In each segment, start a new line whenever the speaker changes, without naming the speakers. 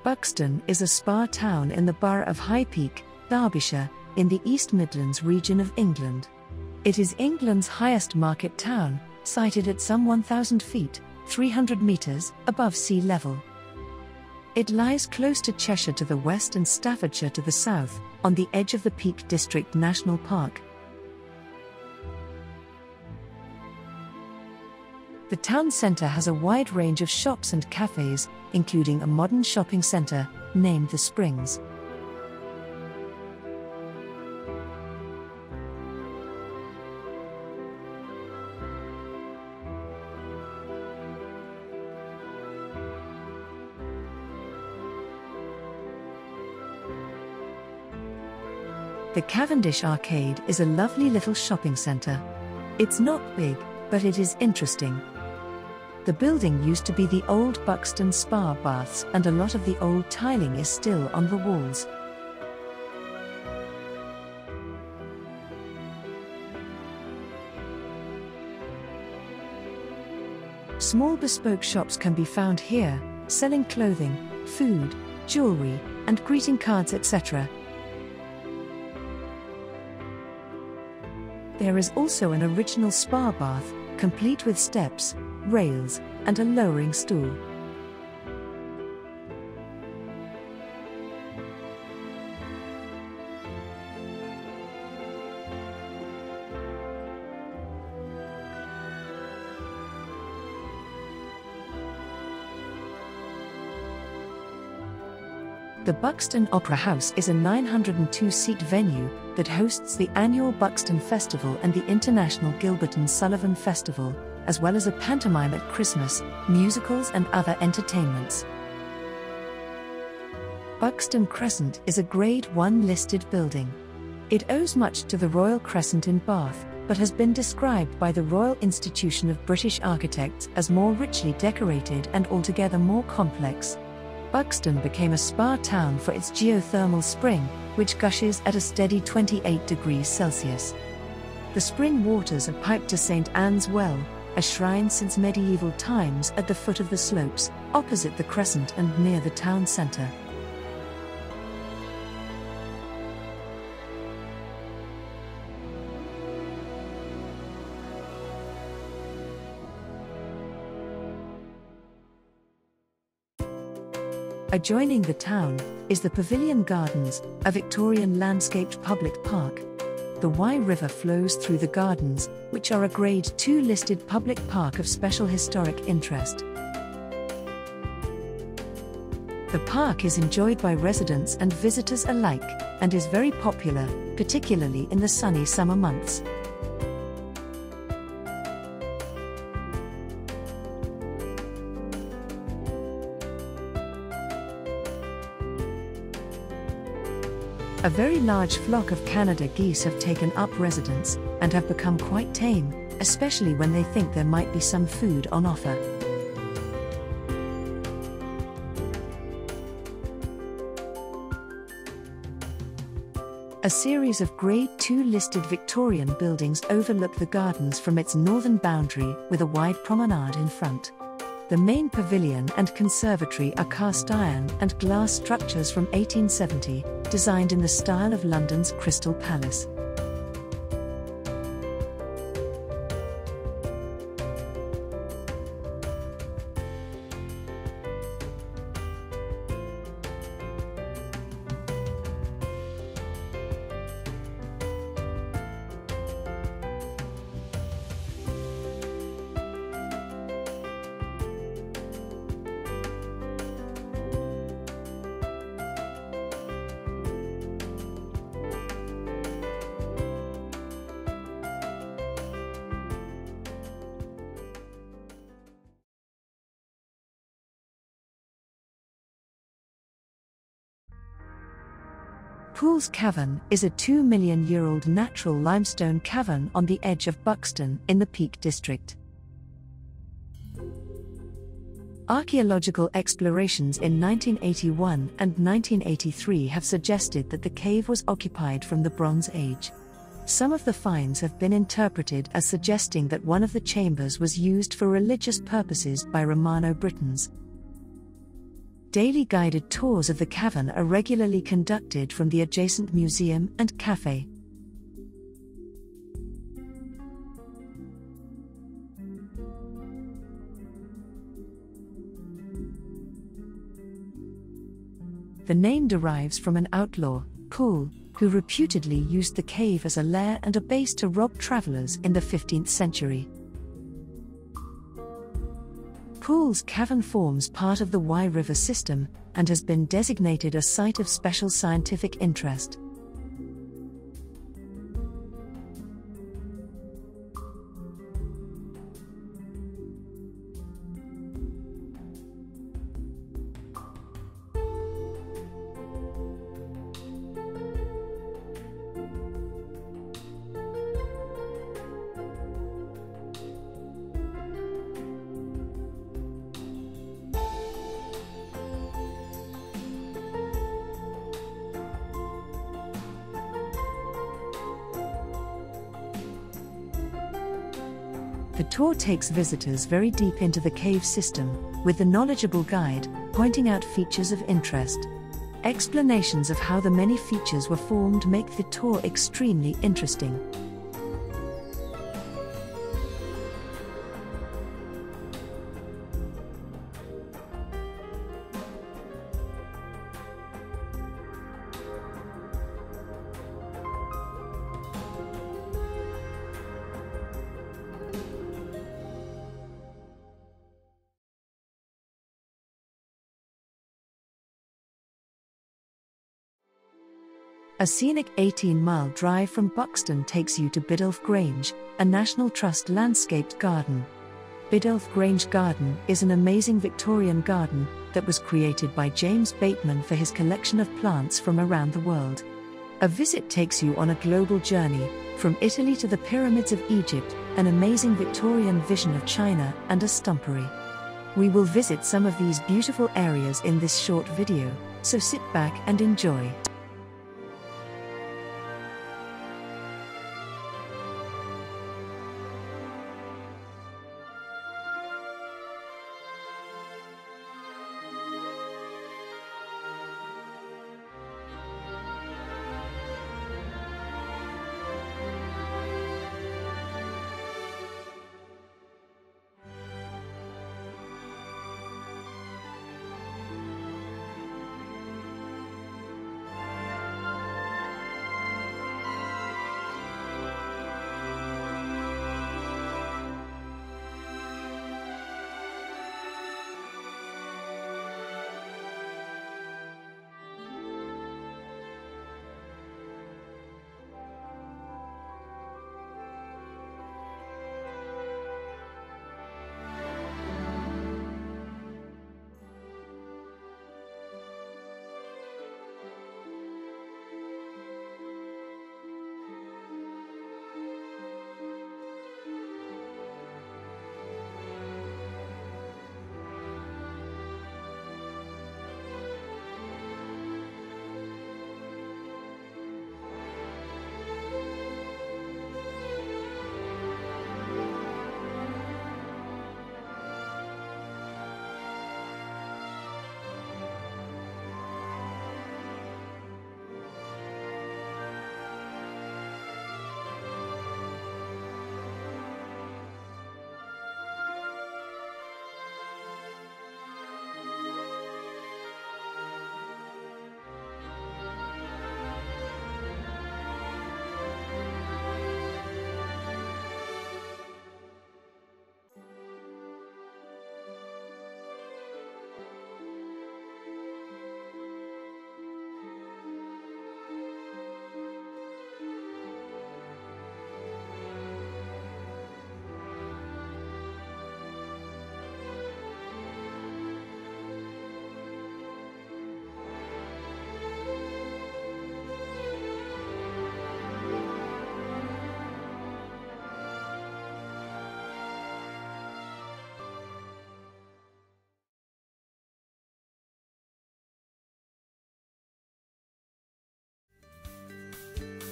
Buxton is a spa town in the borough of High Peak, Derbyshire, in the East Midlands region of England. It is England's highest market town, sited at some 1,000 feet, 300 metres, above sea level. It lies close to Cheshire to the west and Staffordshire to the south, on the edge of the Peak District National Park. The town centre has a wide range of shops and cafes, including a modern shopping centre, named The Springs. The Cavendish Arcade is a lovely little shopping centre. It's not big, but it is interesting. The building used to be the old Buxton Spa Baths, and a lot of the old tiling is still on the walls. Small bespoke shops can be found here, selling clothing, food, jewellery, and greeting cards, etc. There is also an original spa bath, complete with steps, rails, and a lowering stool. The Buxton Opera House is a 902-seat venue that hosts the annual Buxton Festival and the International Gilbert and Sullivan Festival, as well as a pantomime at Christmas, musicals and other entertainments. Buxton Crescent is a Grade 1 listed building. It owes much to the Royal Crescent in Bath, but has been described by the Royal Institution of British Architects as more richly decorated and altogether more complex. Buxton became a spa town for its geothermal spring, which gushes at a steady 28 degrees Celsius. The spring waters are piped to St. Anne's Well, a shrine since medieval times at the foot of the slopes, opposite the Crescent and near the town centre. Adjoining the town is the Pavilion Gardens, a Victorian landscaped public park. The Wye River flows through the gardens, which are a Grade 2 listed public park of special historic interest. The park is enjoyed by residents and visitors alike, and is very popular, particularly in the sunny summer months. A very large flock of Canada geese have taken up residence, and have become quite tame, especially when they think there might be some food on offer. A series of Grade 2 listed Victorian buildings overlook the gardens from its northern boundary, with a wide promenade in front. The main pavilion and conservatory are cast iron and glass structures from 1870, designed in the style of London's Crystal Palace. Pools Cavern is a 2 million-year-old natural limestone cavern on the edge of Buxton in the Peak District. Archaeological explorations in 1981 and 1983 have suggested that the cave was occupied from the Bronze Age. Some of the finds have been interpreted as suggesting that one of the chambers was used for religious purposes by Romano Britons. Daily guided tours of the cavern are regularly conducted from the adjacent museum and cafe. The name derives from an outlaw, Poole, who reputedly used the cave as a lair and a base to rob travelers in the 15th century. Poole's cavern forms part of the Wye River system and has been designated a site of special scientific interest. The tour takes visitors very deep into the cave system, with the knowledgeable guide pointing out features of interest. Explanations of how the many features were formed make the tour extremely interesting. A scenic 18-mile drive from Buxton takes you to Biddulph Grange, a National Trust landscaped garden. Biddulph Grange Garden is an amazing Victorian garden that was created by James Bateman for his collection of plants from around the world. A visit takes you on a global journey, from Italy to the pyramids of Egypt, an amazing Victorian vision of China, and a stumpery. We will visit some of these beautiful areas in this short video, so sit back and enjoy.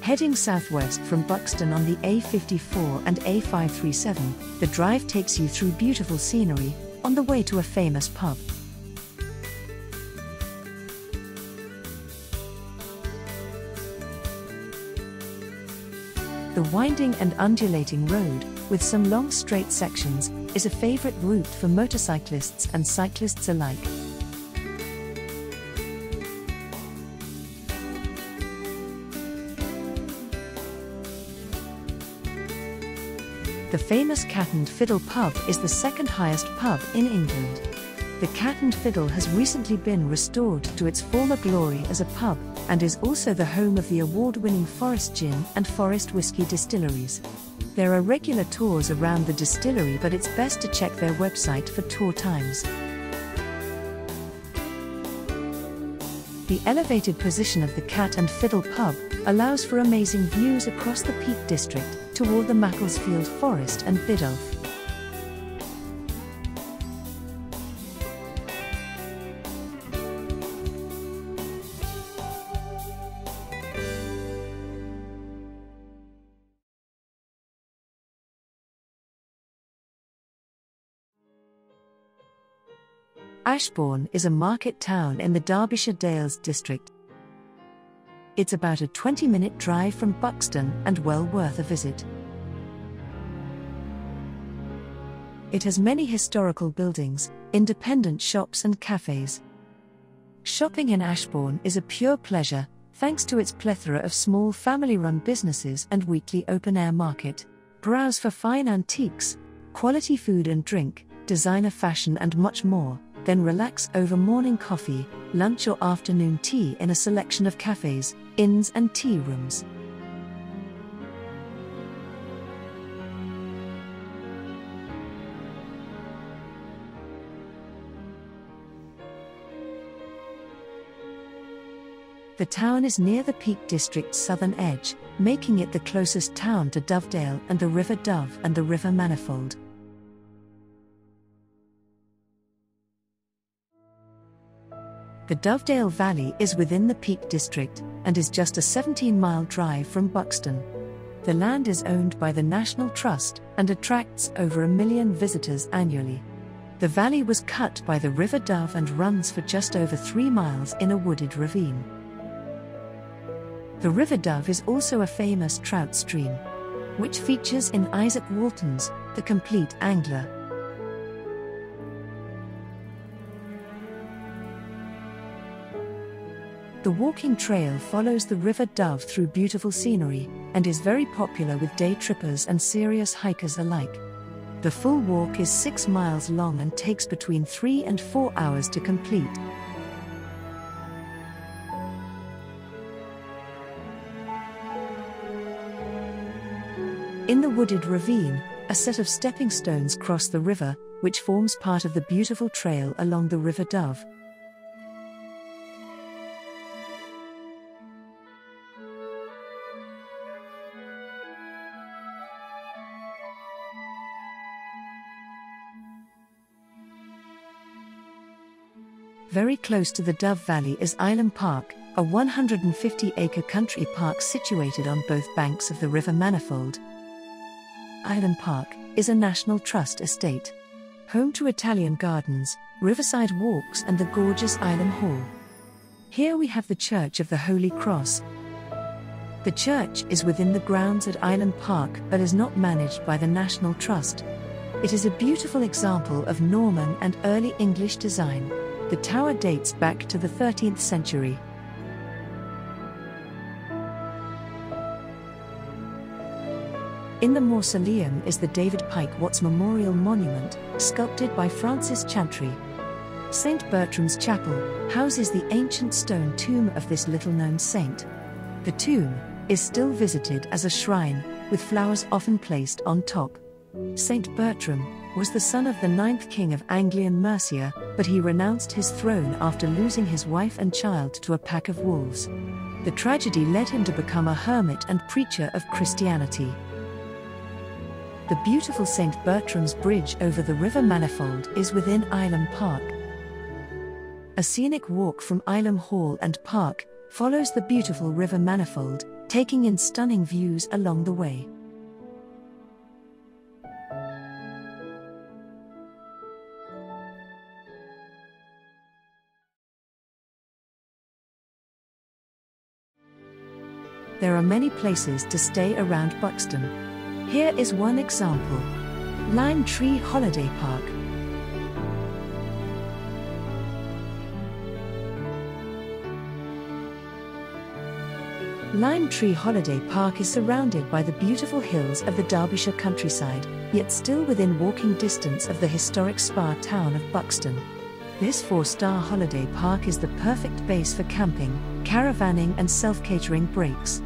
Heading southwest from Buxton on the A54 and A537, the drive takes you through beautiful scenery, on the way to a famous pub. The winding and undulating road, with some long straight sections, is a favourite route for motorcyclists and cyclists alike. The famous Cat and Fiddle pub is the second highest pub in England. The Cat and Fiddle has recently been restored to its former glory as a pub, and is also the home of the award-winning Forest Gin and Forest Whisky distilleries. There are regular tours around the distillery, but it's best to check their website for tour times. The elevated position of the Cat and Fiddle pub allows for amazing views across the Peak District toward the Macclesfield Forest and Biddulph. Ashbourne is a market town in the Derbyshire Dales district. It's about a 20-minute drive from Buxton and well worth a visit. It has many historical buildings, independent shops and cafes. Shopping in Ashbourne is a pure pleasure, thanks to its plethora of small family-run businesses and weekly open-air market. Browse for fine antiques, quality food and drink, designer fashion and much more. Then relax over morning coffee, lunch or afternoon tea in a selection of cafes, inns and tea rooms. The town is near the Peak District's southern edge, making it the closest town to Dovedale and the River Dove and the River Manifold. The Dovedale Valley is within the Peak District, and is just a 17-mile drive from Buxton. The land is owned by the National Trust, and attracts over 1 million visitors annually. The valley was cut by the River Dove and runs for just over 3 miles in a wooded ravine. The River Dove is also a famous trout stream, which features in Isaac Walton's The Complete Angler. The walking trail follows the River Dove through beautiful scenery, and is very popular with day trippers and serious hikers alike. The full walk is 6 miles long and takes between 3 and 4 hours to complete. In the wooded ravine, a set of stepping stones cross the river, which forms part of the beautiful trail along the River Dove. Very close to the Dove Valley is Island Park, a 150-acre country park situated on both banks of the River Manifold. Island Park is a National Trust estate, home to Italian gardens, riverside walks and the gorgeous Island Hall. Here we have the Church of the Holy Cross. The church is within the grounds at Island Park but is not managed by the National Trust. It is a beautiful example of Norman and early English design. The tower dates back to the 13th century. In the mausoleum is the David Pike Watts Memorial Monument, sculpted by Francis Chantry. St. Bertram's Chapel houses the ancient stone tomb of this little-known saint. The tomb is still visited as a shrine, with flowers often placed on top. St. Bertram was the son of the 9th king of Anglian Mercia, but he renounced his throne after losing his wife and child to a pack of wolves. The tragedy led him to become a hermit and preacher of Christianity. The beautiful St. Bertram's Bridge over the River Manifold is within Island Park. A scenic walk from Island Hall and Park follows the beautiful River Manifold, taking in stunning views along the way. there are many places to stay around Buxton. Here is one example. Lime Tree Holiday Park. Lime Tree Holiday Park is surrounded by the beautiful hills of the Derbyshire countryside, yet still within walking distance of the historic spa town of Buxton. This 4-star holiday park is the perfect base for camping, caravanning and self-catering breaks.